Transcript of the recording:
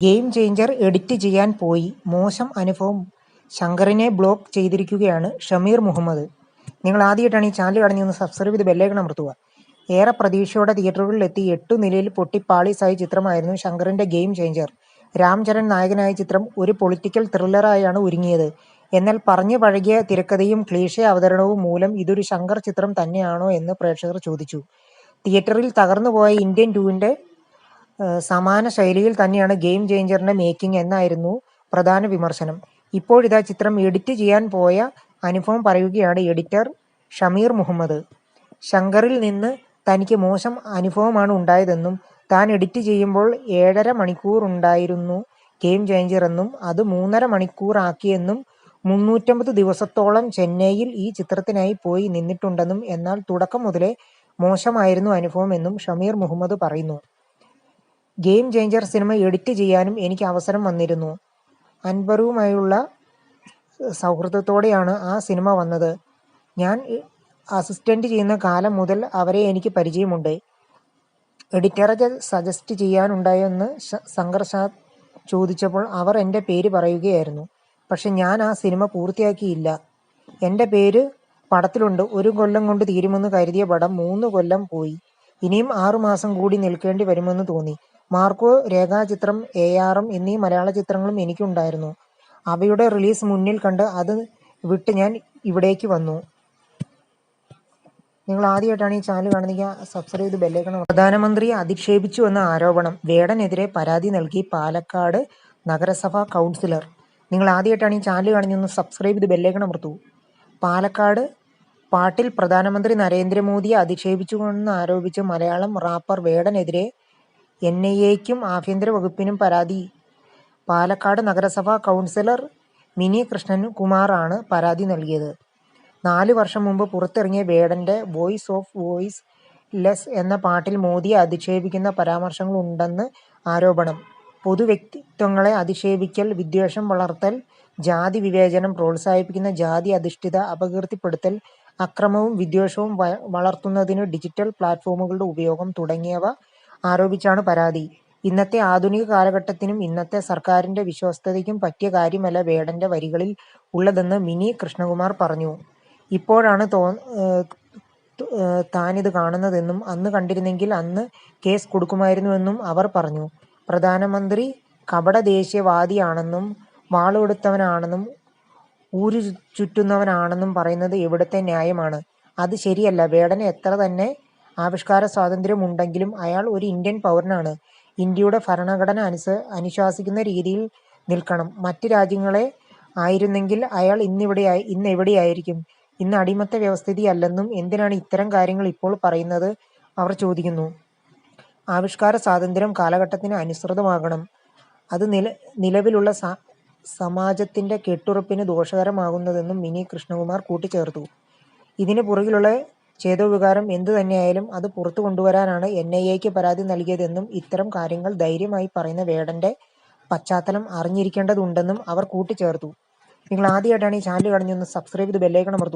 Game changer edit ചെയ്യാൻ പോയി മോശം അനുഭവം ശങ്കറിനെ ബ്ലോക്ക് ചെയ്തിരിക്കുകയാണ് ഷമീർ മുഹമ്മദ്. നിങ്ങൾ ആദ്യമായിട്ടാണ് ഈ ചാനൽ കാണുന്നതെന്ന് സബ്സ്ക്രൈബ് ചെയ്ത് ബെല്ലൈക്കൺ അമർത്തുക. ഏറെ പ്രതീക്ഷയോടെ തിയേറ്ററുകളിലെത്തി 8 നിലയിൽ പൊട്ടിപ്പാളീസായ ചിത്രമായിരുന്നു ശങ്കറിന്റെ ഗെയിം ചേഞ്ചർ. രാം ചരൺ നായകനായ ചിത്രം ഒരു പൊളിറ്റിക്കൽ ത്രില്ലറായാണ് ഒരുങ്ങിയത്. എന്നാൽ പറഞ്ഞു പഴകിയ തിരക്കഥയും ക്ലീഷേ അവതരണവും മൂലം ഇതൊരു ശങ്കർ ചിത്രം തന്നെയാണോ എന്ന് പ്രേക്ഷകർ ചോദിച്ചു. തിയേറ്ററിൽ തകർന്നുപോയ ഇന്ത്യൻ 2ന്റെ സമാന ശൈലിയിൽ തന്നെയാണ് ഗെയിം ചേഞ്ചറിന്റെ മേക്കിംഗ് എന്നായിരുന്നു പ്രധാന വിമർശനം. ഇപ്പോഴിതാ ചിത്രം എഡിറ്റ് ചെയ്യാൻ പോയ അനുഭവം പറയുകയാണ് എഡിറ്റർ ഷമീർ മുഹമ്മദ്. ശങ്കറിൽ നിന്ന് തനിക്ക് മോശം അനുഭവമാണ് ഉണ്ടായതെന്നും താൻ എഡിറ്റ് ചെയ്യുമ്പോൾ 7.5 മണിക്കൂർ ഉണ്ടായിരുന്നു ഗെയിം ചേഞ്ചർ എന്നും അത് 3.5 മണിക്കൂർ ആക്കിയെന്നും 350 ദിവസത്തോളം ചെന്നൈയിൽ ഈ ചിത്രത്തിനായി പോയി നിന്നിട്ടുണ്ടെന്നും എന്നാൽ തുടക്കം മുതലേ മോശമായിരുന്നു അനുഭവം എന്നും ഷമീർ മുഹമ്മദ് പറയുന്നു. ഗെയിം ചേഞ്ചർ സിനിമ എഡിറ്റ് ചെയ്യാനും എനിക്ക് അവസരം വന്നിരുന്നു. അൻവറുമായുള്ള സൗഹൃദത്തോടെയാണ് ആ സിനിമ വന്നത്. ഞാൻ അസിസ്റ്റന്റ് ചെയ്യുന്ന കാലം മുതൽ അവരെ എനിക്ക് പരിചയമുണ്ട്. എഡിറ്ററെ സജസ്റ്റ് ചെയ്യാനുണ്ടായെന്ന് സംഘർഷാദ് ചോദിച്ചപ്പോൾ അവർ എൻ്റെ പേര് പറയുകയായിരുന്നു. പക്ഷെ ഞാൻ ആ സിനിമ പൂർത്തിയാക്കിയില്ല. എൻ്റെ പേര് പടത്തിലുണ്ട്. 1 കൊല്ലം കൊണ്ട് തീരുമെന്ന് കരുതിയ പടം 3 കൊല്ലം പോയി. ഇനിയും 6 മാസം കൂടി നിൽക്കേണ്ടി വരുമെന്ന് തോന്നി. മാർക്കോ, രേഖാചിത്രം, ARM എന്നീ മലയാള ചിത്രങ്ങളും എനിക്കുണ്ടായിരുന്നു. അവയുടെ റിലീസ് മുന്നിൽ കണ്ട് അത് വിട്ട് ഞാൻ ഇവിടേക്ക് വന്നു. നിങ്ങൾ ആദ്യമായിട്ടാണ് ഈ ചാനൽ കാണുന്നെങ്കിൽ സബ്സ്ക്രൈബ് ചെയ്ത് ബെല്ലൈക്കൺ. പ്രധാനമന്ത്രിയെ അധിക്ഷേപിച്ചുവെന്ന ആരോപണം. വേടനെതിരെ പരാതി നൽകി പാലക്കാട് നഗരസഭാ കൗൺസിലർ. നിങ്ങൾ ആദ്യമായിട്ടാണ് ഈ ചാനൽ കാണുന്നതെന്ന് സബ്സ്ക്രൈബ് ചെയ്ത് ബെല്ലൈക്കൺ അമർത്തൂ. പാലക്കാട് പാട്ടിൽ പ്രധാനമന്ത്രി നരേന്ദ്രമോദിയെ അധിക്ഷേപിച്ചുവെന്ന് ആരോപിച്ച് മലയാളം റാപ്പർ വേടനെതിരെ NIAയ്ക്കും ആഭ്യന്തര വകുപ്പിനും പരാതി. പാലക്കാട് നഗരസഭാ കൗൺസിലർ മിനി കൃഷ്ണകുമാറാണ് പരാതി നൽകിയത്. 4 വർഷം മുമ്പ് പുറത്തിറങ്ങിയ വേടന്റെ വോയിസ് ഓഫ് വോയിസ് ലെസ് എന്ന പാട്ടിൽ മോദിയെ അധിക്ഷേപിക്കുന്ന പരാമർശങ്ങളുണ്ടെന്ന് ആരോപണം. പൊതുവ്യക്തിത്വങ്ങളെ അധിക്ഷേപിക്കൽ, വിദ്വേഷം വളർത്തൽ, ജാതി വിവേചനം പ്രോത്സാഹിപ്പിക്കുന്ന ജാതി അധിഷ്ഠിത അപകീർത്തിപ്പെടുത്തൽ, അക്രമവും വിദ്വേഷവും വളർത്തുന്നതിന് ഡിജിറ്റൽ പ്ലാറ്റ്ഫോമുകളുടെ ഉപയോഗം തുടങ്ങിയവ ആരോപിച്ചാണ് പരാതി. ഇന്നത്തെ ആധുനിക കാലഘട്ടത്തിനും ഇന്നത്തെ സർക്കാരിന്റെ വിശ്വസ്തതയ്ക്കും പറ്റിയ കാര്യമല്ല വേടന്റെ വരികളിൽ ഉള്ളതെന്ന് മിനി കൃഷ്ണകുമാർ പറഞ്ഞു. ഇപ്പോഴാണ് താനിത് കാണുന്നതെന്നും അന്ന് കണ്ടിരുന്നെങ്കിൽ അന്ന് കേസ് കൊടുക്കുമായിരുന്നുവെന്നും അവർ പറഞ്ഞു. പ്രധാനമന്ത്രി കപടദേശീയവാദിയാണെന്നും വാളെടുത്തവനാണെന്നും ഊരു ചുറ്റുന്നവനാണെന്നും പറയുന്നത് എവിടുത്തെ ന്യായമാണ്? അത് ശരിയല്ല. വേടന് എത്ര തന്നെ ആവിഷ്കാര സ്വാതന്ത്ര്യം ഉണ്ടെങ്കിലും അയാൾ ഒരു ഇന്ത്യൻ പൗരനാണ്. ഇന്ത്യയുടെ ഭരണഘടന അനുശാസിക്കുന്ന രീതിയിൽ നിൽക്കണം. മറ്റ് രാജ്യങ്ങളെ ആയിരുന്നെങ്കിൽ അയാൾ ഇന്ന് എവിടെയായിരിക്കും? ഇന്ന് അടിമത്ത വ്യവസ്ഥിതിയല്ലെന്നും എന്തിനാണ് ഇത്തരം കാര്യങ്ങൾ ഇപ്പോൾ പറയുന്നത് അവർ ചോദിക്കുന്നു. ആവിഷ്കാര സ്വാതന്ത്ര്യം കാലഘട്ടത്തിന് അനുസൃതമാകണം. അത് നിലവിലുള്ള സമാജത്തിന്റെ കെട്ടുറപ്പിന് ദോഷകരമാകുന്നതെന്നും മിനി കൃഷ്ണകുമാർ കൂട്ടിച്ചേർത്തു. ഇതിന് പുറകിലുള്ള ചേതോവികാരം എന്തു തന്നെയായാലും അത് പുറത്തു കൊണ്ടുവരാനാണ് NIAയ്ക്ക് പരാതി നൽകിയതെന്നും ഇത്തരം കാര്യങ്ങൾ ധൈര്യമായി പറയുന്ന വേടന്റെ പശ്ചാത്തലം അറിഞ്ഞിരിക്കേണ്ടതുണ്ടെന്നും അവർ കൂട്ടിച്ചേർത്തു. നിങ്ങൾ ആദ്യമായിട്ടാണ് ഈ ചാനൽ കാണുന്നതെന്ന് സബ്സ്ക്രൈബ് ചെയ്ത് ബെല്ലൈക്കൺ അമർത്തുക.